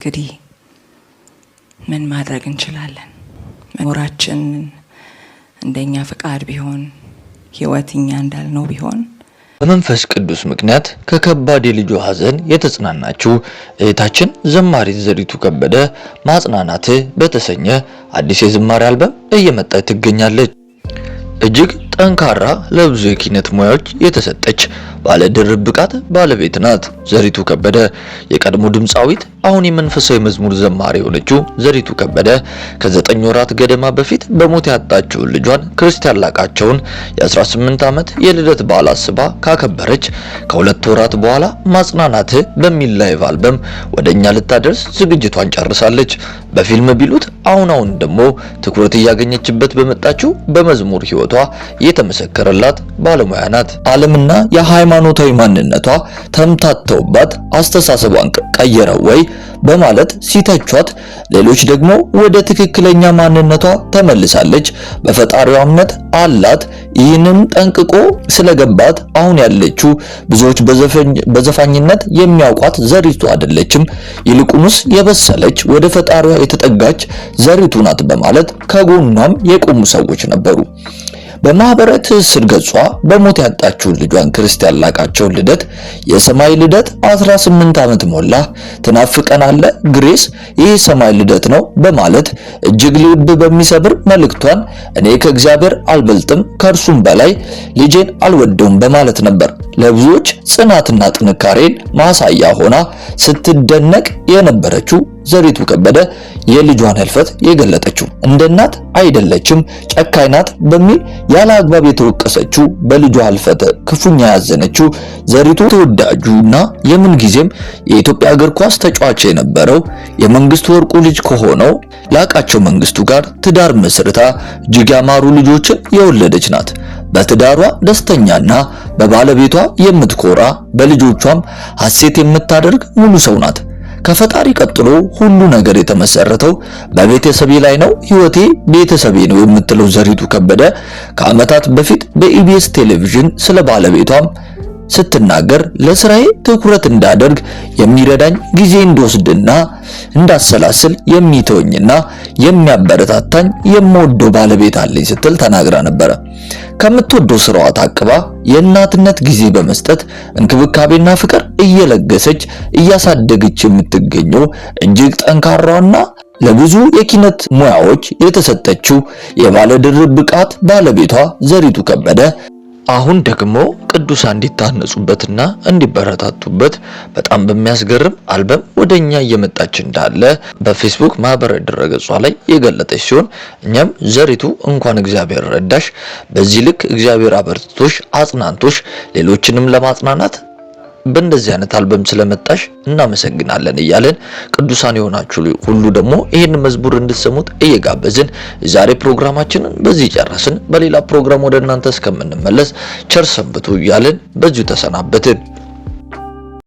እንግዲህ ምን ማድረግ እንችላለን? መኖራችን እንደኛ ፍቃድ ቢሆን ህይወትኛ እንዳልነው ቢሆን በመንፈስ ቅዱስ ምክንያት ከከባድ የልጇ ሐዘን የተጽናናችው እህታችን ዘማሪት ዘሪቱ ከበደ ማጽናናት በተሰኘ አዲስ የዝማሬ አልበም እየመጣች ትገኛለች። እጅግ ጠንካራ ለብዙ የኪነት ሙያዎች የተሰጠች ባለ ድርብ ብቃት ባለቤት ናት። ዘሪቱ ከበደ የቀድሞ ድምፃዊት አሁን የመንፈሳዊ መዝሙር ዘማሪ የሆነችው ዘሪቱ ከበደ ከ9 ወራት ገደማ በፊት በሞት ያጣችውን ልጇን ክርስቲያን ላቃቸውን የ18 ዓመት የልደት በዓል አስባ ካከበረች ከ2 ወራት በኋላ ማጽናናት በሚል ላይቭ አልበም ወደኛ ልታደርስ ዝግጅቷን ጨርሳለች። በፊልም ቢሉት አሁን ደግሞ ትኩረት እያገኘችበት በመጣችው በመዝሙር ህይወቷ የተመሰከረላት ባለሙያ ናት። ዓለምና የሃይማኖታዊ ማንነቷ ተምታተውባት አስተሳሰቧን ቀየረው ወይ በማለት ሲተቿት፣ ሌሎች ደግሞ ወደ ትክክለኛ ማንነቷ ተመልሳለች፣ በፈጣሪዋ እምነት አላት። ይህንን ጠንቅቆ ስለገባት አሁን ያለችው ብዙዎች በዘፋኝነት የሚያውቋት ዘሪቱ አይደለችም፣ ይልቁንስ የበሰለች ወደ ፈጣሪዋ የተጠጋች ዘሪቱ ናት በማለት ከጎኗም የቆሙ ሰዎች ነበሩ። በማህበራዊ ትስስር ገጿ በሞት ያጣችውን ልጇን ክርስቲያን ላቃቸውን ልደት የሰማይ ልደት 18 ዓመት ሞላ ትናፍቀናለ ግሬስ ይህ ሰማይ ልደት ነው በማለት እጅግ ልብ በሚሰብር መልእክቷን እኔ ከእግዚአብሔር አልበልጥም ከእርሱም በላይ ልጄን አልወደውም በማለት ነበር ለብዙዎች ጽናትና ጥንካሬን ማሳያ ሆና ስትደነቅ የነበረችው ዘሪቱ ከበደ የልጇን ህልፈት የገለጠችው እንደ እናት አይደለችም ጨካኝ ናት በሚል ያለ አግባብ የተወቀሰችው በልጇ ህልፈት ክፉኛ ያዘነችው ዘሪቱ ተወዳጁና የምን ጊዜም የኢትዮጵያ እግር ኳስ ተጫዋች የነበረው የመንግስቱ ወርቁ ልጅ ከሆነው ላቃቸው መንግስቱ ጋር ትዳር መስርታ እጅግ ያማሩ ልጆችን የወለደች ናት። በትዳሯ ደስተኛና በባለቤቷ የምትኮራ በልጆቿም ሐሴት የምታደርግ ሙሉ ሰው ናት። ከፈጣሪ ቀጥሎ ሁሉ ነገር የተመሰረተው በቤተሰቤ ላይ ነው፣ ህይወቴ ቤተሰቤ ነው የምትለው ዘሪቱ ከበደ ከዓመታት በፊት በኢቢኤስ ቴሌቪዥን ስለ ባለቤቷም ስትናገር ለስራዬ ትኩረት እንዳደርግ የሚረዳኝ ጊዜ እንድወስድና እንዳሰላስል የሚተወኝና የሚያበረታታኝ የምወደው ባለቤት አለኝ ስትል ተናግራ ነበር። ከምትወደው ስራዋ ታቅባ የእናትነት ጊዜ በመስጠት እንክብካቤና ፍቅር እየለገሰች እያሳደገች የምትገኘው እጅግ ጠንካራና ለብዙ የኪነት ሙያዎች የተሰጠችው የባለ ድርብ ብቃት ባለቤቷ ዘሪቱ ከበደ አሁን ደግሞ ቅዱሳን እንዲታነጹበትና እንዲበረታቱበት በጣም በሚያስገርም አልበም ወደኛ እየመጣች እንዳለ በፌስቡክ ማህበራዊ ድረገጿ ላይ የገለጠች ሲሆን እኛም ዘሪቱ እንኳን እግዚአብሔር ረዳሽ፣ በዚህ ልክ እግዚአብሔር አበርትቶሽ አጽናንቶሽ ሌሎችንም ለማጽናናት በእንደዚህ አይነት አልበም ስለመጣሽ እናመሰግናለን እያለን ቅዱሳን የሆናችሁ ሁሉ ደግሞ ይሄን መዝሙር እንድትሰሙት እየጋበዝን ዛሬ ፕሮግራማችንን በዚህ ጨረስን። በሌላ ፕሮግራም ወደ እናንተ እስከምንመለስ ቸር ሰንብቱ እያለን በዚሁ ተሰናበትን።